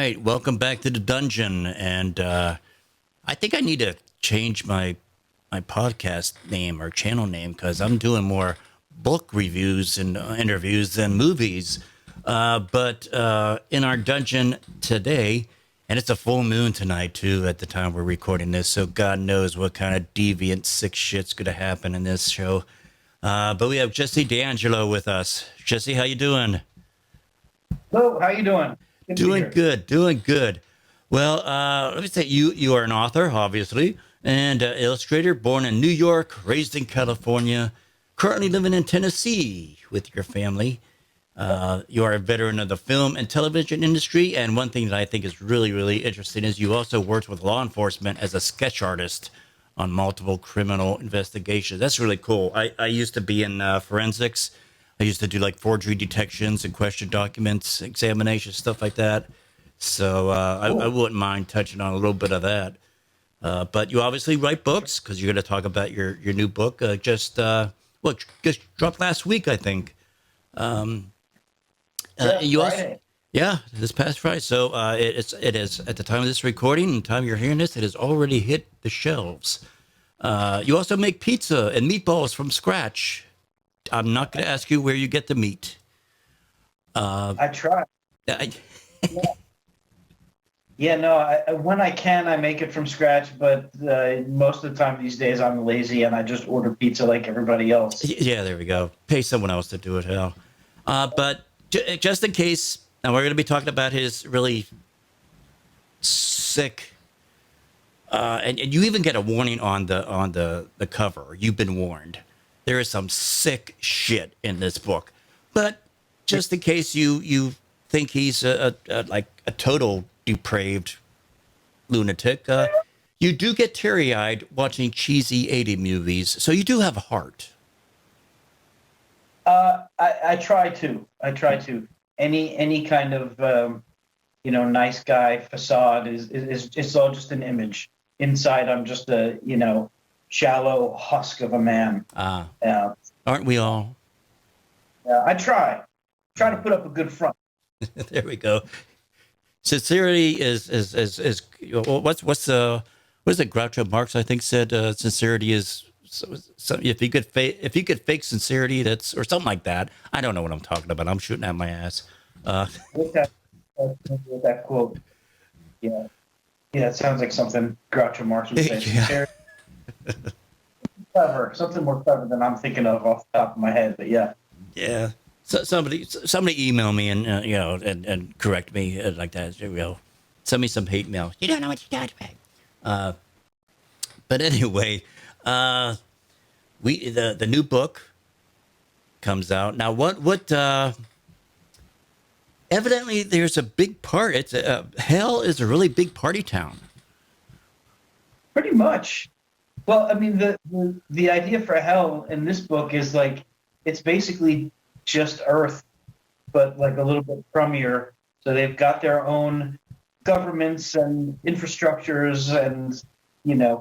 right, welcome back to the dungeon. And I think I need to change my podcast name or channel name because I'm doing more book reviews and interviews than movies. But in our dungeon today, and it's a full moon tonight too at the time we're recording this, so God knows what kind of deviant sick shit's gonna happen in this show. But we have Jesse D'Angelo with us. Jesse, how you doing? Hello, how you doing? Good to be Doing here. good, doing good. Well, let me say you are an author, obviously, and illustrator, born in New York, raised in California, currently living in Tennessee with your family. You are a veteran of the film and television industry, and one thing that I think is really interesting is you also worked with law enforcement as a sketch artist on multiple criminal investigations. That's really cool. I used to be in forensics. I used to do like forgery detections and question documents, examinations, stuff like that. So I Cool. wouldn't mind touching on a little bit of that. But you obviously write books because you're going to talk about your new book. Just dropped last week, I think. Yeah, You also, Friday. yeah, this past Friday. So it is at the time of this recording and the time you're hearing this, it has already hit the shelves. You also make pizza and meatballs from scratch. I'm not going to ask you where you get the meat. I try. I, Yeah, yeah, no, when I can, I make it from scratch, but most of the time these days I'm lazy and I just order pizza like everybody else. yeah, there we go. Pay someone else to do it. Hell. But just in case, and we're going to be talking about his really sick. And you even get a warning on the cover. You've been warned. There is some sick shit in this book. But just in case you think he's like a total depraved lunatic, you do get teary eyed watching cheesy 80 movies. So you do have a heart. I try to. I try to. Any kind of nice guy facade is it's all just an image. Inside, I'm just a shallow husk of a man. Ah, Uh, aren't we all? I try to put up a good front. There we go. Sincerity is what's it? Groucho Marx I think said sincerity is so if you could fake sincerity, that's or something like that. I don't know what I'm talking about. I'm shooting at my ass. Uh, With that quote, yeah, yeah, it sounds like something Groucho Marx would say. yeah, Sincerity, clever, something more clever than I'm thinking of off the top of my head. But yeah, yeah. So somebody email me and and correct me like that. There we go. Send me some hate mail. You don't know what you got, man. Uh, but anyway, uh, we the new book comes out now. What evidently there's a big part. It's hell is a really big party town. pretty much. Well, I mean, the idea for hell in this book is like it's basically just Earth, but like a little bit crummier. So they've got their own governments and infrastructures and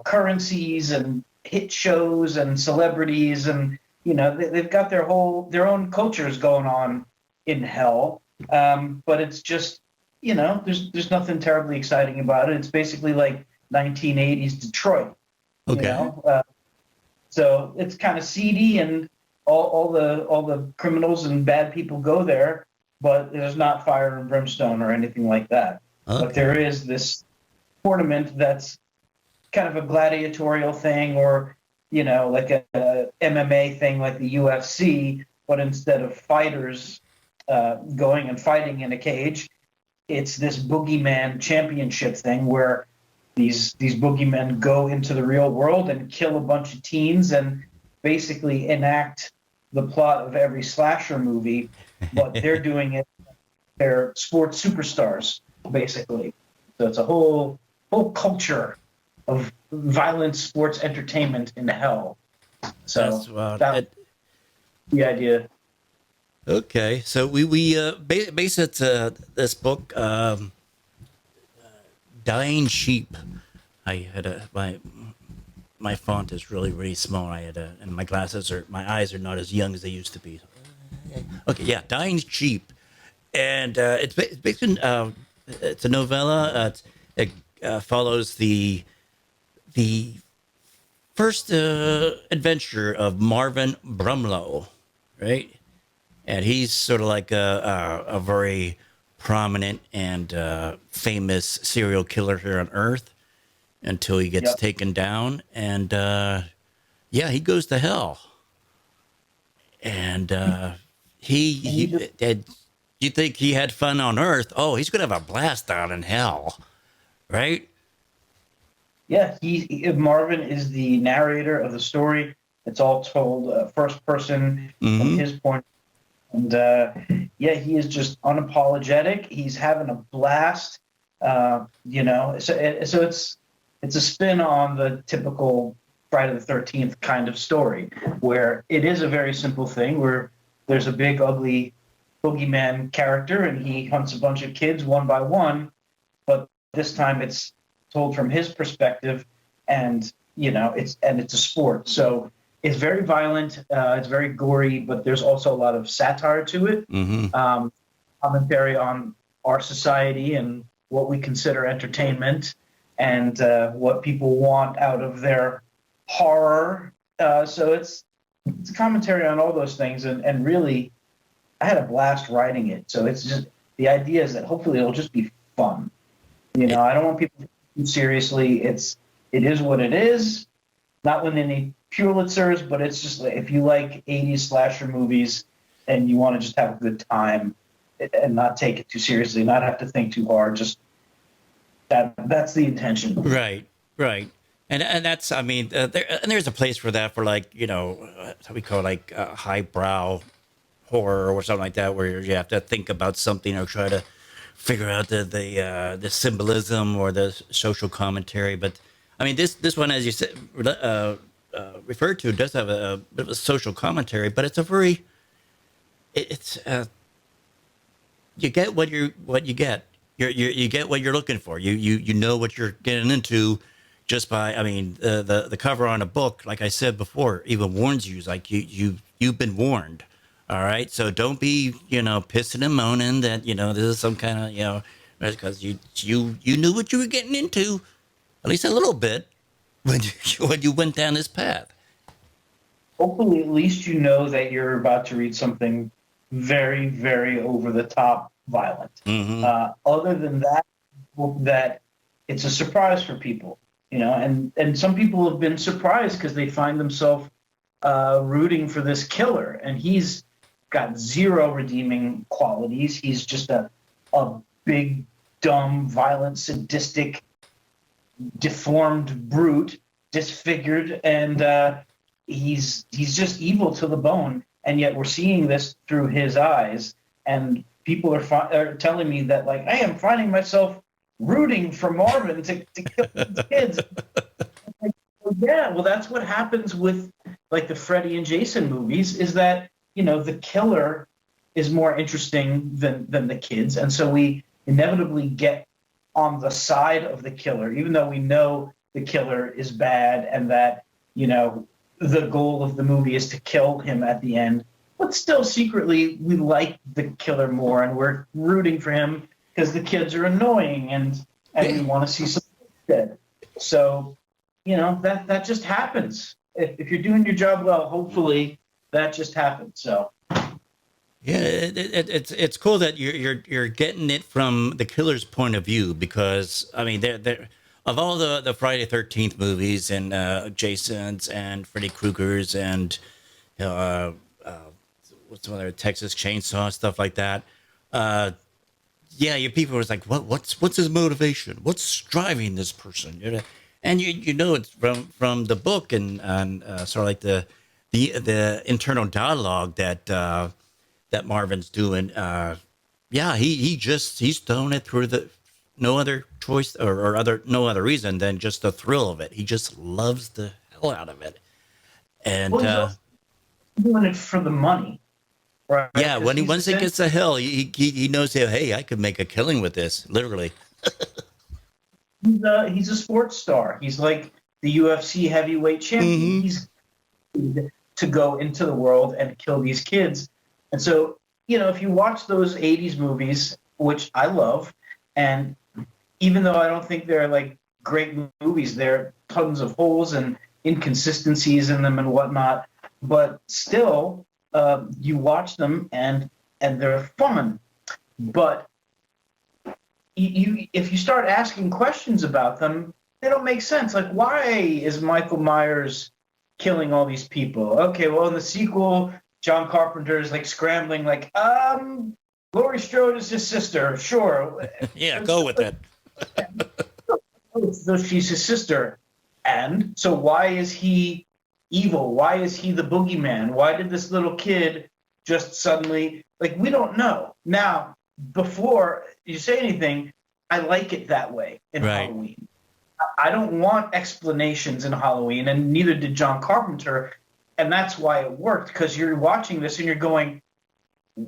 currencies and hit shows and celebrities and they've got their own cultures going on in hell. But it's just there's nothing terribly exciting about it. It's basically like 1980s Detroit. you Okay. know. Uh, so it's kind of seedy, and all the criminals and bad people go there, but there's not fire and brimstone or anything like that. But Okay. there is this tournament that's kind of a gladiatorial thing, or like a MMA thing, like the UFC, but instead of fighters going and fighting in a cage, it's this boogeyman championship thing where these boogeymen go into the real world and kill a bunch of teens and basically enact the plot of every slasher movie, but they're doing it. They're sports superstars, basically. So it's a whole culture of violent sports entertainment in hell. So That's wild. that's the idea. Okay, so we base it this book, "Dying Sheep." I had my font is really small. And my eyes are not as young as they used to be. Okay, yeah, "Dying Sheep," and it's based in it's a novella. It follows the first adventure of Marvin Brumlow, right? And he's sort of like a very prominent and famous serial killer here on Earth until he gets Yep. taken down, and yeah, he goes to hell. And And he just you think he had fun on Earth? Oh, he's gonna have a blast down in hell, right? Yeah, Marvin is the narrator of the story. It's all told first person from Mm-hmm. his point, and yeah, he is just unapologetic. He's having a blast. So it's a spin on the typical Friday the 13th kind of story, where it is a very simple thing where there's a big ugly boogeyman character and he hunts a bunch of kids one by one, but this time it's told from his perspective, and it's a sport, so it's very violent, it's very gory, but there's also a lot of satire to it, Mm-hmm. commentary on our society and what we consider entertainment, and what people want out of their horror. So it's a commentary on all those things, and really, I had a blast writing it. So it's just the idea is that hopefully it'll just be fun. I don't want people to take it too seriously. It is what it is. Not with any Pulitzers, but it's just like if you like 80s slasher movies and you want to just have a good time and not take it too seriously, not have to think too hard, just that's the intention. Right, right. And that's, I mean, there's a place for that, for like, how we call it, like highbrow horror or something like that, where you have to think about something or try to figure out the symbolism or the social commentary. But I mean, this one, as you said, referred to, does have a bit of a social commentary, but it's a very it's you get what you get. You get what you're looking for. You know what you're getting into just by, I mean, the cover on a book, like I said before, even warns you. It's like you've been warned. All right, so don't be pissing and moaning that this is some kind of because you knew what you were getting into, at least a little bit, when you went down this path. Hopefully, at least you know that you're about to read something very, very over the top violent. Hmm. Other than that, hope that it's a surprise for people, and some people have been surprised because they find themselves rooting for this killer, and he's got zero redeeming qualities. He's just a big, dumb, violent, sadistic, deformed brute, disfigured, and he's just evil to the bone. And yet we're seeing this through his eyes, and people are telling me that, like, I am finding myself rooting for Marvin to kill these kids. Like, well, yeah, well, that's what happens with like the Freddy and Jason movies, is that the killer is more interesting than the kids, and so we inevitably get on the side of the killer, even though we know the killer is bad and that the goal of the movie is to kill him at the end. But still, secretly, we like the killer more, and we're rooting for him because the kids are annoying, and we want to see something dead. So, that just happens. If you're doing your job well, hopefully that just happens. So, Yeah, it's cool that you're getting it from the killer's point of view, because I mean, they're of all the Friday 13th movies and Jason's and Freddy Krueger's and uh, uh, what's some other, Texas Chainsaw, stuff like that. Yeah, your people was like, what's his motivation? What's driving this person? And it's from the book and sort of like the internal dialogue that Marvin's doing. Yeah, he's throwing it through the no other choice or other no other reason than just the thrill of it. He just loves the hell out of it. And well, he's also doing it for the money, right? yeah, Because he's once he gets to hell, he knows that, hey, I could make a killing with this, literally. he's a sports star. He's like the UFC heavyweight champion. Hmm. He's to go into the world and kill these kids. And so, if you watch those 80s movies, which I love, And even though I don't think they're like great movies, there are tons of holes and inconsistencies in them and whatnot. But still, you watch them and they're fun. But if you start asking questions about them, they don't make sense. Like, why is Michael Myers killing all these people? Okay, well, in the sequel, John Carpenter is like scrambling, like, Laurie Strode is his sister, sure. Yeah, go with it. So she's his sister. And so why is he evil? Why is he the boogeyman? Why did this little kid just suddenly, like, we don't know. Now, before you say anything, I like it that way in Right. Halloween. I don't want explanations in Halloween, and neither did John Carpenter. And that's why it worked, because you're watching this and you're going,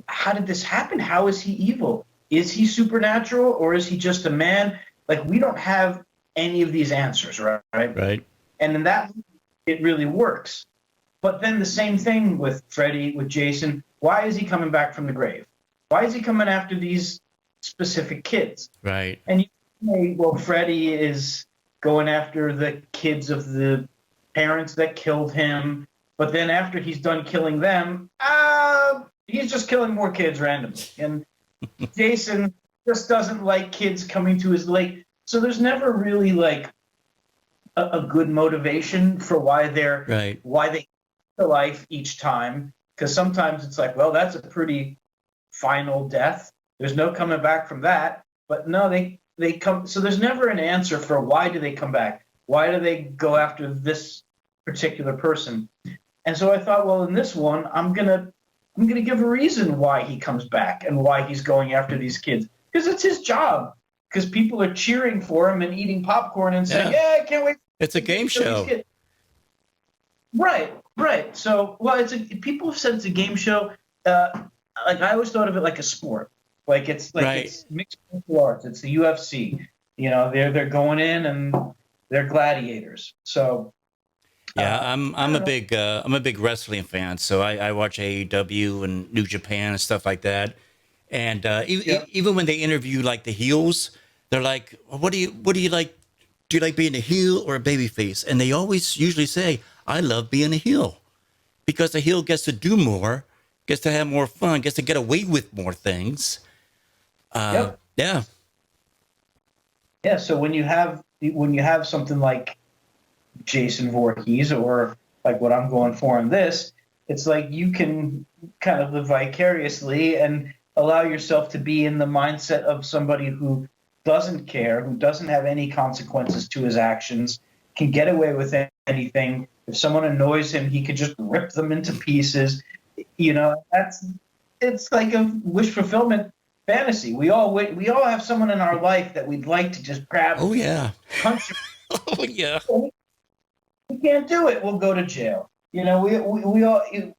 how did this happen? How is he evil? Is he supernatural or is he just a man? Like, we don't have any of these answers, right? Right. And in that, it really works. But then the same thing with Freddy, with Jason. Why is he coming back from the grave? Why is he coming after these specific kids? Right. And you say, well, Freddy is going after the kids of the parents that killed him. But then after he's done killing them, he's just killing more kids randomly. And Jason just doesn't like kids coming to his lake. So there's never really like a good motivation for why they to life each time. Because sometimes it's like, well, that's a pretty final death. There's no coming back from that. But no, they come. So there's never an answer for why do they come back? Why do they go after this particular person? And so I thought, well, in this one, I'm gonna give a reason why he comes back and why he's going after these kids, because it's his job. Because people are cheering for him and eating popcorn and saying, "Yeah, I can't wait." It's a game show. Right. So, well, people have said it's a game show. Like, I always thought of it like a sport. Like, it's mixed martial arts. It's the UFC. You know, they're going in and they're gladiators. So. Yeah, I'm a big wrestling fan, so I watch AEW and New Japan and stuff like that. And even when they interview like the heels, they're like, "What do you like? Do you like being a heel or a babyface?" And they always usually say, "I love being a heel," because the heel gets to do more, gets to have more fun, gets to get away with more things. Yep. Yeah. Yeah. So when you have something like Jason Voorhees, or like what I'm going for in this, it's like you can kind of live vicariously and allow yourself to be in the mindset of somebody who doesn't care, who doesn't have any consequences to his actions, can get away with anything. If someone annoys him, he could just rip them into pieces. You know, it's like a wish fulfillment fantasy. We all have someone in our life that we'd like to just grab. Oh yeah. Punch. Oh yeah. We can't do it. We'll go to jail. You know,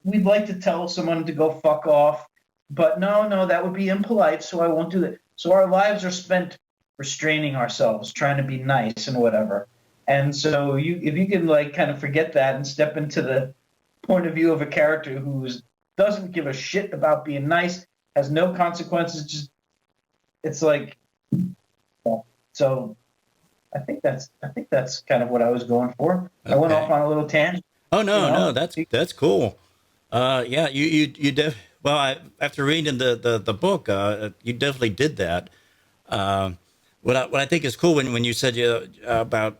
we'd like to tell someone to go fuck off, but no, that would be impolite. So I won't do that. So our lives are spent restraining ourselves, trying to be nice and whatever. And so if you can like kind of forget that and step into the point of view of a character who doesn't give a shit about being nice, has no consequences, just it's like, so. I think that's kind of what I was going for. Okay. I went off on a little tangent. Oh no, that's cool. Yeah, after reading the book, you definitely did that. What I think is cool when you said about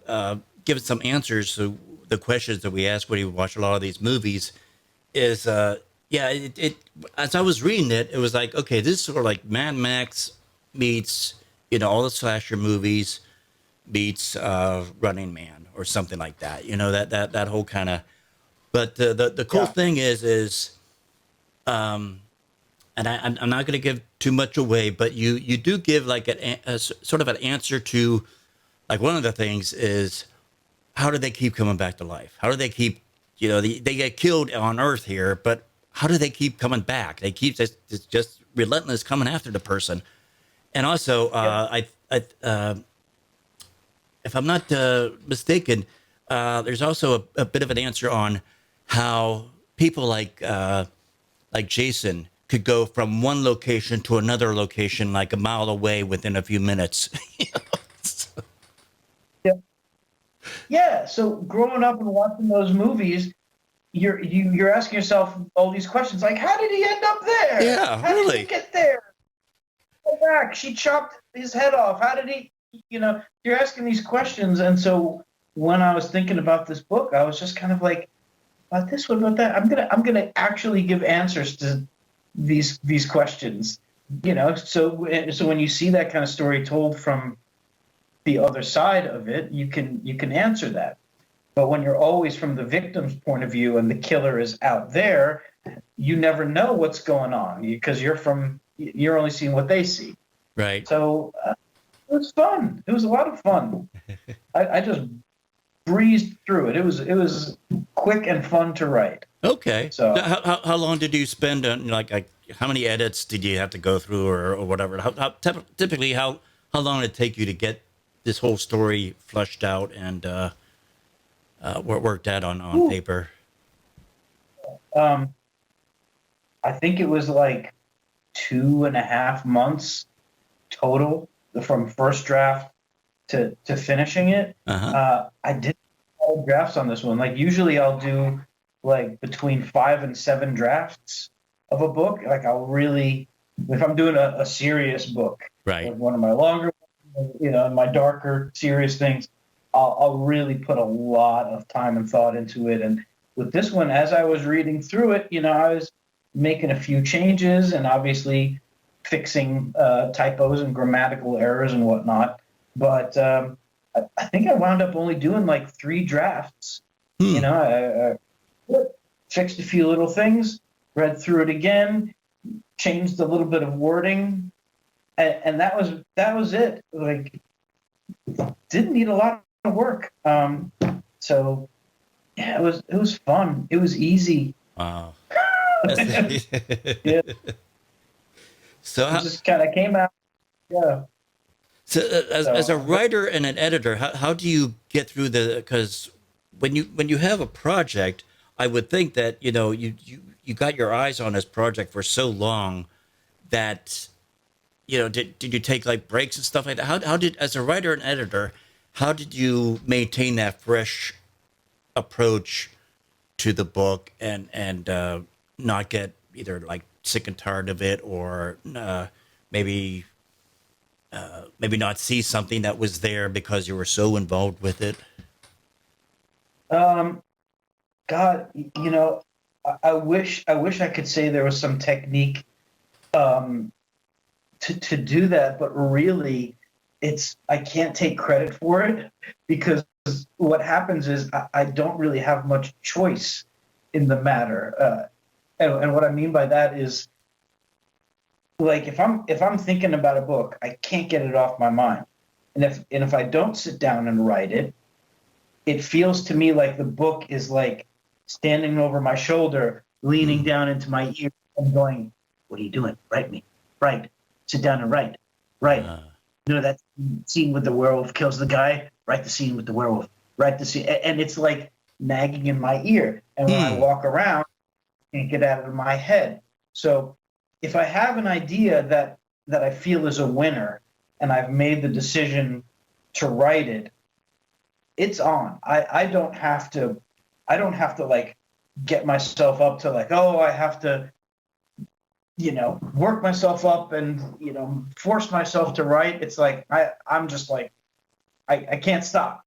giving some answers to the questions that we ask when you watch a lot of these movies is it as I was reading it, it was like, okay, this is sort of like Mad Max meets all the slasher movies meets Running Man or something like that. You know, that whole kind of. But the cool thing is, and I'm not going to give too much away, but you do give like a sort of an answer to, like, one of the things is, how do they keep coming back to life? How do they keep, they get killed on Earth here, but how do they keep coming back? They keep just relentless coming after the person. And also, if I'm not mistaken, there's also a bit of an answer on how people like Jason could go from one location to another location, like a mile away within a few minutes. Yeah. Yeah. So growing up and watching those movies, you're asking yourself all these questions like, how did he end up there? Yeah, How did he really. get there? Go back. She chopped his head off. How did he? You're asking these questions, and so when I was thinking about this book, I was just kind of like, about this, what about that? I'm gonna actually give answers to these questions. So when you see that kind of story told from the other side of it, you can answer that. But when you're always from the victim's point of view and the killer is out there, you never know what's going on because you're only seeing what they see. Right. So it was fun. It was a lot of fun. I just breezed through it. It was quick and fun to write. Okay. So Now, how long did you spend on, like how many edits did you have to go through, or whatever? Typically, how long did it take you to get this whole story flushed out and worked out on paper? um, I think it was like 2.5 months total from first draft to finishing it. Uh-huh. I did all drafts on this one. Like usually I'll do like between 5 and 7 drafts of a book. Like I'll really, if I'm doing a serious book, Right. like one of my longer, my darker, serious things, I'll really put a lot of time and thought into it. And with this one, as I was reading through it, I was making a few changes and obviously fixing typos and grammatical errors and whatnot. But I think I wound up only doing like 3 drafts. Hmm. I fixed a few little things, read through it again, changed a little bit of wording, and that was it. Like, didn't need a lot of work. So yeah, it was fun. It was easy. Wow. Yeah, So, it just kind of came out. Yeah. so as a So writer and an editor, how do you get through because when you have a project, I would think that you got your eyes on this project for so long that did you take like breaks and stuff like that? How did, as a writer and editor, how did you maintain that fresh approach to the book and not get either like sick and tired of it, or maybe maybe not see something that was there because you were so involved with it? um, God, I wish I could say there was some technique um, to do that, but really, I can't take credit for it because what happens is I don't really have much choice in the matter, and what I mean by that is like if I'm thinking about a book, I can't get it off my mind, and if I don't sit down and write it, it feels to me like the book is like standing over my shoulder, leaning Mm. down into my ear and going, "What are you doing? Write me. Write. Sit down and write. Write. Uh, That scene with the werewolf kills the guy. Write the scene with the werewolf. Write the scene." And it's like nagging in my ear. And when I hmm. walk around, I can't get out of my head. So if I have an idea that I feel is a winner and I've made the decision to write it, it's on. I don't have to like get myself up to like, oh, I have to, work myself up and, force myself to write. It's like I'm just like I can't stop,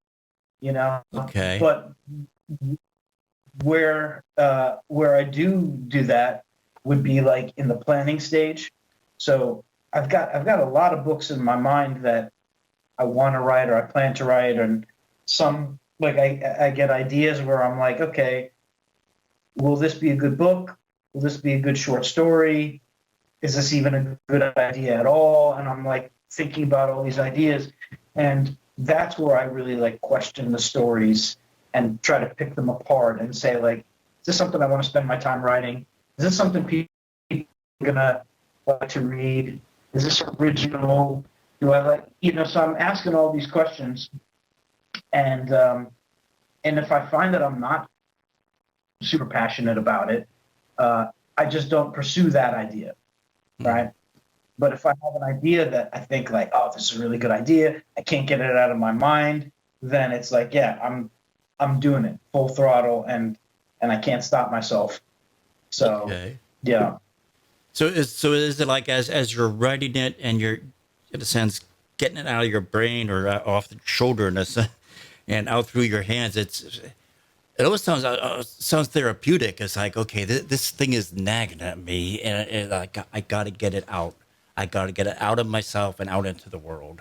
you know. Okay. But where I do that would be like in the planning stage. So I've got a lot of books in my mind that I want to write or I plan to write, and some like I get ideas where I'm like, okay, will this be a good book? Will this be a good short story? Is this even a good idea at all? And I'm like thinking about all these ideas, and that's where I really like question the stories and try to pick them apart and say like, is this something I want to spend my time writing? Is this something people are gonna like to read? Is this original? Do I like, so I'm asking all these questions, and if I find that I'm not super passionate about it, I just don't pursue that idea, right? But if I have an idea that I think like, oh, this is a really good idea, I can't get it out of my mind, then it's like, yeah, I'm doing it full throttle, and I can't stop myself. So Okay. yeah, So is it like as you're writing it and you're in a sense getting it out of your brain or off the shoulder and and out through your hands? It always sounds therapeutic. It's like, okay, this thing is nagging at me, and I got to get it out. I got to get it out of myself and out into the world.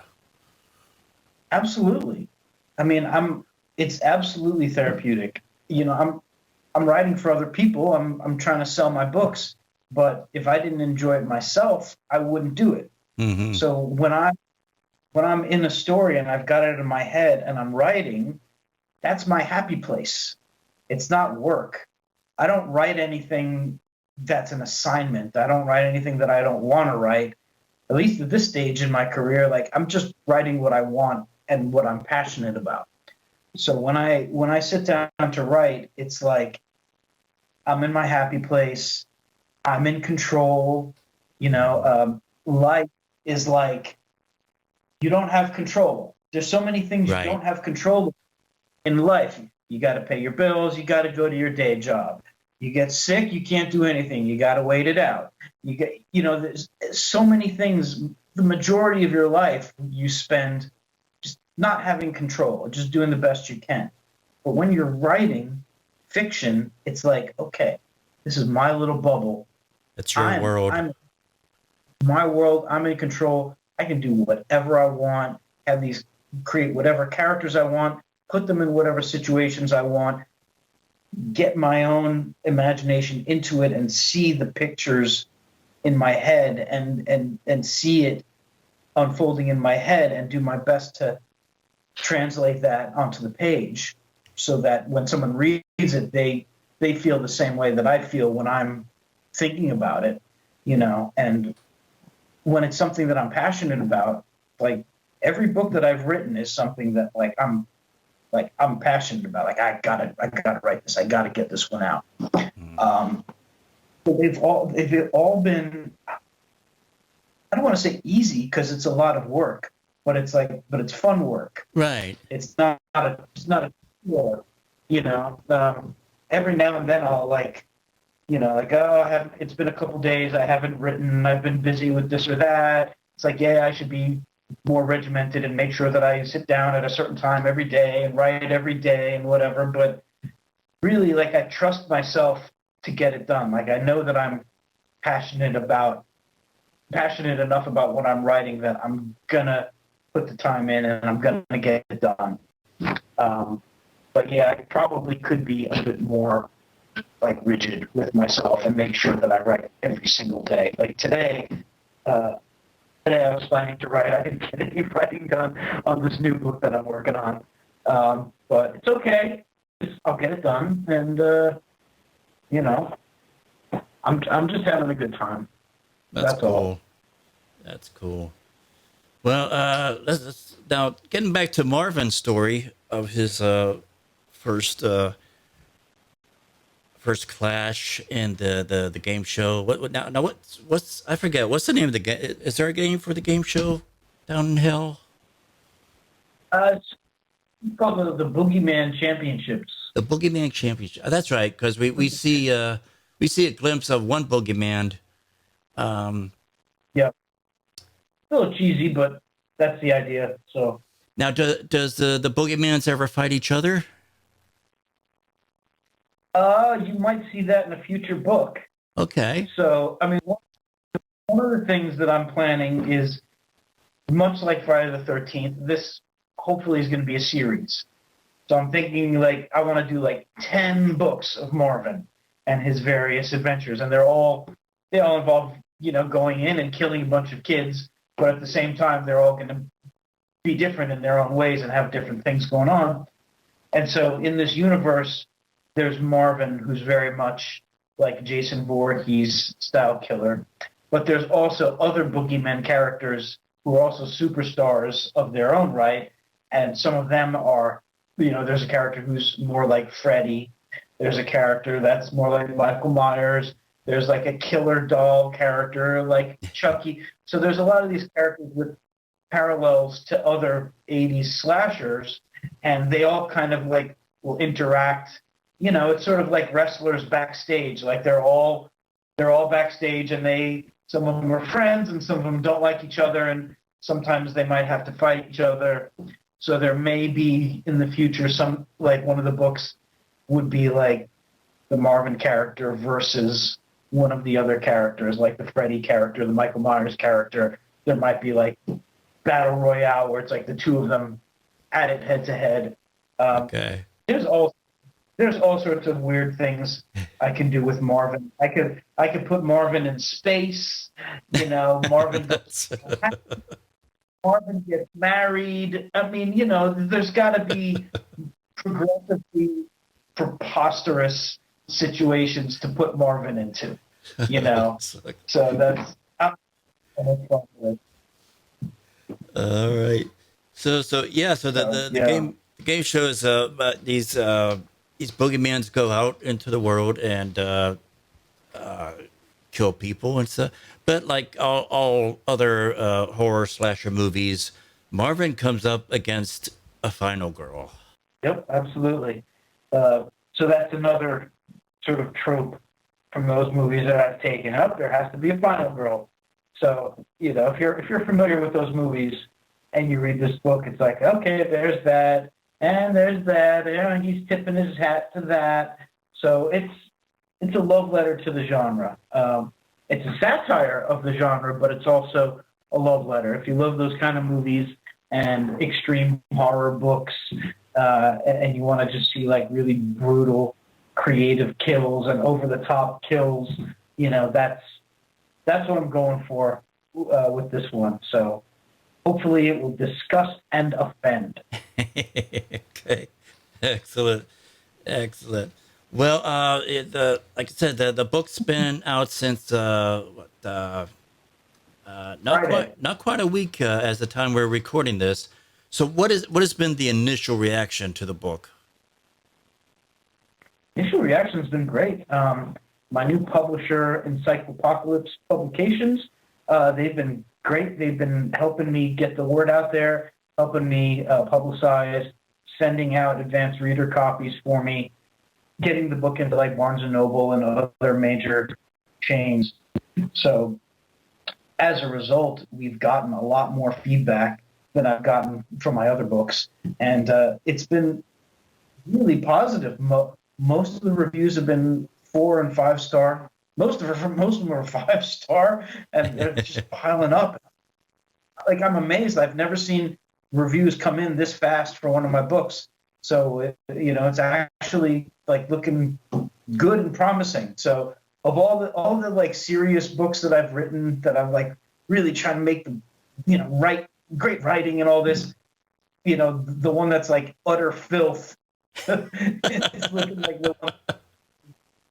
absolutely. I mean, it's absolutely therapeutic. I'm writing for other people. I'm trying to sell my books, but if I didn't enjoy it myself, I wouldn't do it. Hmm. So when I'm in a story and I've got it in my head and I'm writing, that's my happy place. It's not work. I don't write anything that's an assignment. I don't write anything that I don't want to write. At least at this stage in my career, like I'm just writing what I want and what I'm passionate about. So when I sit down to write, it's like I'm in my happy place. I'm in control. Life is like you don't have control. There's so many things you Right. don't have control in life. You got to pay your bills. You got to go to your day job. You get sick, you can't do anything. You got to wait it out. There's so many things. The majority of your life you spend just not having control, just doing the best you can. But when you're writing fiction, it's like, okay, this is my little bubble. It's your world. I'm my world. I'm in control. I can do whatever I want. Have these create whatever characters I want. Put them in whatever situations I want. Get my own imagination into it and see the pictures in my head and see it unfolding in my head and do my best to translate that onto the page so that when someone reads it, they feel the same way that I feel when I'm thinking about it. And when it's something that I'm passionate about, like every book that I've written is something that I'm passionate about. Like I gotta write this. I gotta get this one out. Mm. But they've all been. I don't want to say easy because it's a lot of work, but it's fun work. Right. It's not a chore. Every now and then I'll oh, it's been a couple days. I haven't written. I've been busy with this or that. It's like, yeah, I should be more regimented and make sure that I sit down at a certain time every day and write every day and whatever. But really, like, I trust myself to get it done. Like, I know that I'm passionate enough about what I'm writing that I'm gonna put the time in and I'm gonna get it done. But yeah, I probably could be a bit more like rigid with myself and make sure that I write every single day. Like today I was planning to write. I didn't get any writing done on this new book that I'm working on. But it's okay. I'll get it done, and you know, I'm just having a good time. That's That's all. cool. That's cool. Well, let's now getting back to Marvin's story of his first first clash in the game show. What now? What's I forget. What's the name of the game? Is there a game for the game show down in hell? It's called the Boogeyman Championships. The Boogeyman Championship. That's right, because we see a glimpse of one Boogeyman. Um, Yeah, a little cheesy, but that's the idea. So, Now, does the Boogeymans ever fight each other? you might see that in a future book. Okay. So, I mean, one of the things that I'm planning is much like Friday the 13th. This hopefully is going to be a series. So I'm thinking like I want to do like 10 books of Marvin and his various adventures, and they all involve going in and killing a bunch of kids, but at the same time they're all going to be different in their own ways and have different things going on. And so in this universe, there's Marvin, who's very much like Jason Voorhees style killer, but there's also other boogeyman characters who are also superstars of their own right, and some of them are, there's a character who's more like Freddy. There's a character that's more like Michael Myers. There's like a killer doll character, like Chucky. So there's a lot of these characters with parallels to other 80s slashers, and they all kind of like will interact. You know, it's sort of like wrestlers backstage. Like they're all backstage, and some of them are friends, and some of them don't like each other, and sometimes they might have to fight each other. So there may be in the future some, like, one of the books would be like the Marvin character versus one of the other characters, like the Freddy character, the Michael Myers character. There might be like battle royale where it's like the two of them at it head to head. Okay. There's all sorts of weird things I can do with Marvin. I could put Marvin in space. You know, Marvin gets married. I mean, you know, there's got to be progressively preposterous situations to put Marvin into. You know, so that's. All right. So yeah. So the game shows these boogeymans go out into the world and kill people and stuff. But like all other horror slasher movies, Marvin comes up against a final girl. Yep, absolutely. So that's another sort of trope from those movies that I've taken up. There has to be a final girl. So, you know, if you're familiar with those movies and you read this book, it's like, okay, there's that, and there's that, and he's tipping his hat to that. So it's a love letter to the genre. It's a satire of the genre, but it's also a love letter. If you love those kind of movies and extreme horror books, and you want to just see like really brutal, creative kills and over the top kills, you know, that's what I'm going for with this one. So hopefully it will disgust and offend. Okay, excellent. Well, like I said, the book's been out since not quite a week as the time we're recording this. So what has been the initial reaction to the book? Initial reaction has been great. My new publisher, Encyclopocalypse Publications, they've been great. They've been helping me get the word out there, helping me publicize, sending out advanced reader copies for me, getting the book into like Barnes and Noble and other major chains. So as a result, we've gotten a lot more feedback than I've gotten from my other books. And it's been really positive. Most of the reviews have been 4 and 5 star. Most of them are 5 star, and they're just piling up. Like, I'm amazed. I've never seen reviews come in this fast for one of my books. So it's actually like looking good and promising. So of all the like serious books that I've written, that I'm like really trying to make them, write great writing and all this, the one that's like utter filth. It's looking like the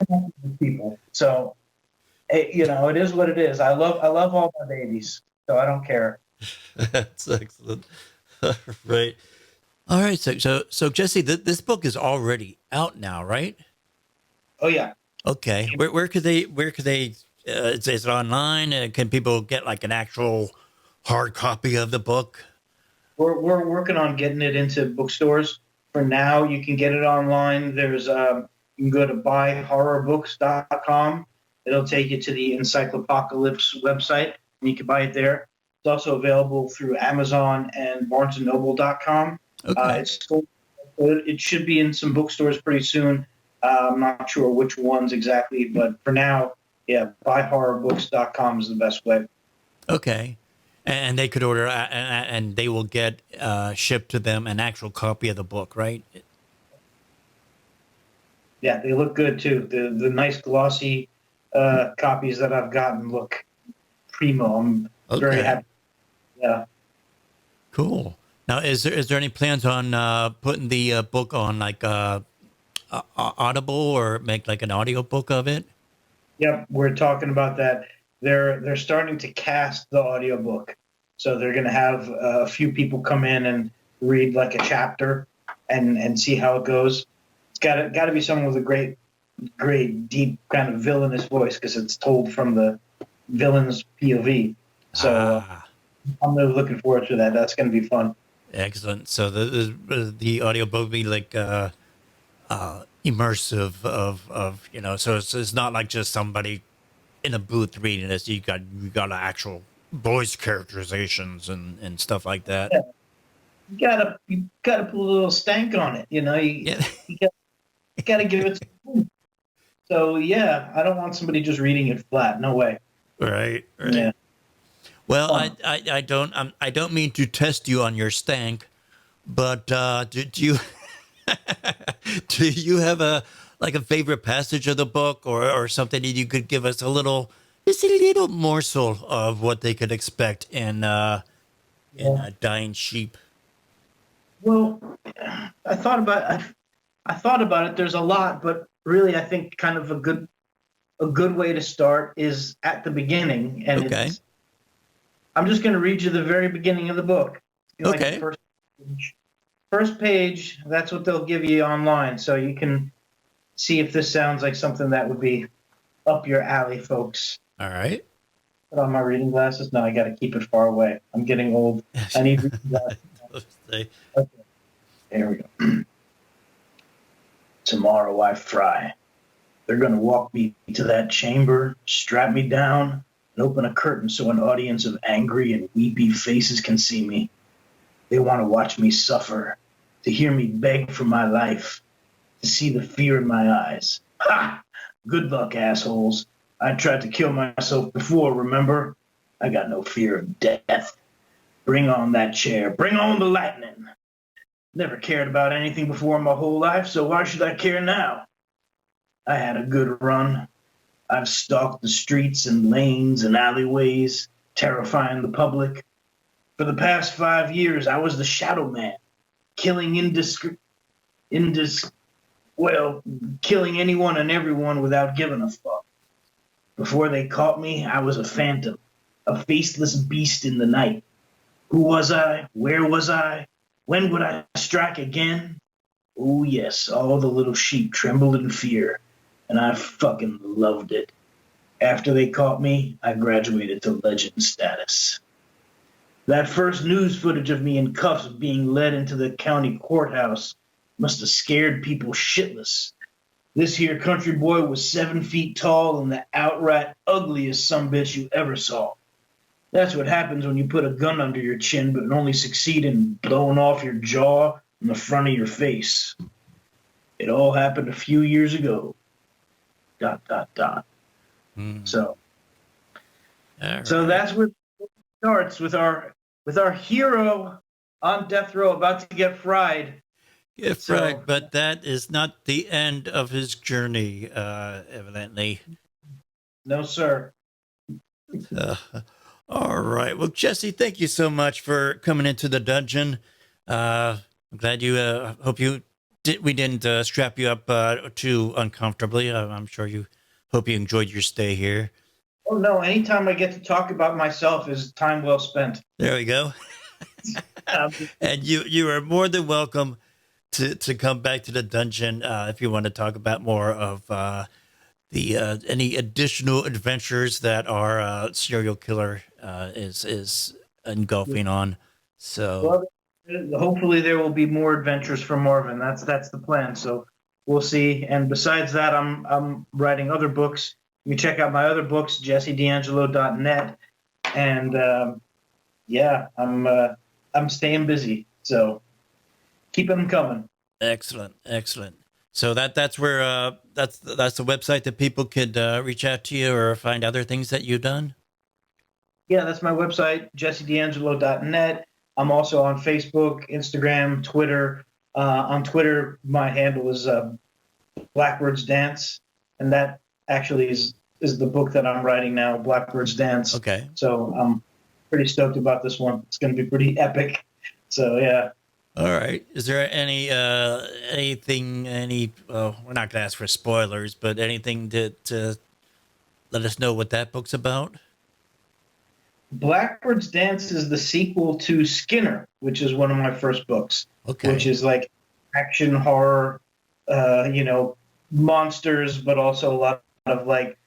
one people. So it is what it is. I love all my babies, so I don't care. That's excellent. Right. All right. So Jesse, this book is already out now, right? Oh yeah. Okay. Where could they? Is it online? Can people get like an actual hard copy of the book? We're working on getting it into bookstores. For now, you can get it online. There's you can go to buyhorrorbooks.com. It'll take you to the Encyclopocalypse website, and you can buy it there. It's also available through Amazon and BarnesandNoble.com. Okay. It should be in some bookstores pretty soon. I'm not sure which ones exactly, but for now, yeah, buyhorrorbooks.com is the best way. Okay. And they could order, and they will get shipped to them an actual copy of the book, right? Yeah, they look good too. The nice glossy copies that I've gotten look primo. I'm very happy. Yeah. Cool. Now, is there any plans on putting the book on like Audible or make like an audio book of it? Yep, we're talking about that. They're starting to cast the audiobook. So they're going to have a few people come in and read like a chapter and see how it goes. It's got to be someone with a great great, deep, kind of villainous voice because it's told from the villain's POV. So Ah, I'm really looking forward to that. That's going to be fun. excellent. So the audiobook will be like immersive of so it's not like just somebody in a booth reading this. You got actual voice characterizations and stuff like that. Yeah, you gotta put a little stank on it. Yeah. You gotta give it. So yeah, I don't want somebody just reading it flat. No way. Right, right. Yeah, Well, fun. I don't mean to test you on your stank, but do you do you have a like a favorite passage of the book or something that you could give us just a little morsel of what they could expect in Yeah. a dying sheep? Well, I thought about I thought about it. There's a lot, but really, I think kind of a good way to start is at the beginning, and Okay, it's. I'm just going to read you the very beginning of the book. Like the okay. first page. First page. That's what they'll give you online, so you can see if this sounds like something that would be up your alley, folks. All right. Put on my reading glasses. No, I got to keep it far away. I'm getting old. I need reading glasses. Okay, there we go. Tomorrow I fry. They're going to walk me to that chamber, strap me down, and open a curtain so an audience of angry and weepy faces can see me. They want to watch me suffer, to hear me beg for my life, to see the fear in my eyes. Ha! Good luck, assholes. I tried to kill myself before, remember? I got no fear of death. Bring on that chair. Bring on the lightning. Never cared about anything before in my whole life, so why should I care now? I had a good run. I've stalked the streets and lanes and alleyways, terrifying the public. For the past 5 years, I was the shadow man, killing killing anyone and everyone without giving a fuck. Before they caught me, I was a phantom, a faceless beast in the night. Who was I? Where was I? When would I strike again? Oh, yes, all the little sheep trembled in fear, and I fucking loved it. After they caught me, I graduated to legend status. That first news footage of me in cuffs being led into the county courthouse must have scared people shitless. This here country boy was 7 feet tall and the outright ugliest sumbitch you ever saw. That's what happens when you put a gun under your chin but only succeed in blowing off your jaw and the front of your face. It all happened a few years ago. ... Mm. So, All so right. that's where it starts with our hero on death row about to get fried. If right, So, but that is not the end of his journey, evidently. no, sir. Uh, all right. Well, Jesse, thank you so much for coming into the dungeon. I'm glad you. Hope you did. We didn't strap you up too uncomfortably. I'm sure you. Hope you enjoyed your stay here. Oh no! Anytime I get to talk about myself is time well spent. There we go. Um, And you are more than welcome to come back to the dungeon if you want to talk about more of the any additional adventures that our serial killer is engulfing on. So well, hopefully there will be more adventures from Marvin. That's the plan. So we'll see. And besides that, I'm writing other books. You can check out my other books, jessedangelo.net. And yeah, I'm staying busy. So keep them coming. excellent, excellent. So that's where that's the website that people could reach out to you or find other things that you've done. Yeah, that's my website, jessedangelo.net. I'm also on Facebook, Instagram, Twitter. On Twitter, my handle is Blackbird's Dance, and that actually is the book that I'm writing now, Blackbird's Dance. Okay. So I'm pretty stoked about this one. It's going to be pretty epic. So yeah. All right. Is there anything we're not gonna ask for spoilers, but anything to let us know what that book's about? Blackbird's Dance is the sequel to Skinner, which is one of my first books, which Okay. is like action horror, you know, monsters, but also a lot of like,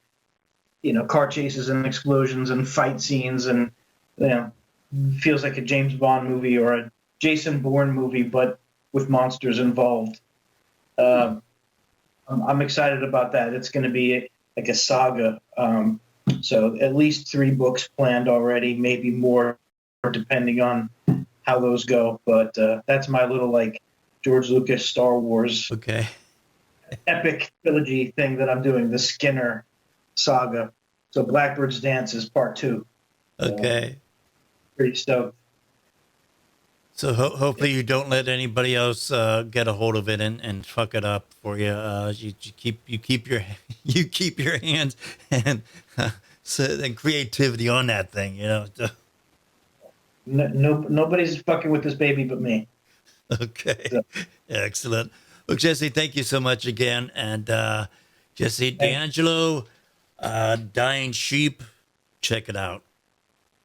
car chases and explosions and fight scenes, and feels like a James Bond movie or a Jason Bourne movie, but with monsters involved. I'm excited about that. It's going to be like a saga. So at least 3 books planned already, maybe more, depending on how those go. But that's my little like George Lucas Star Wars Okay. epic trilogy thing that I'm doing, the Skinner saga. So Blackbird's Dance is part 2. Okay. Pretty stoked. So hopefully you don't let anybody else get a hold of it and fuck it up for you. You keep your you keep your hands and and creativity on that thing. So, No, nobody's fucking with this baby but me. okay, So, excellent. Well, Jesse, thank you so much again. And Jesse D'Angelo, Dying Sheep, check it out.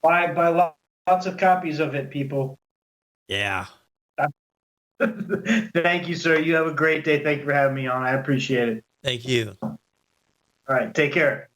buy lots of copies of it, people. Yeah. Thank you, sir. You have a great day. Thank you for having me on. I appreciate it. Thank you. All right. Take care.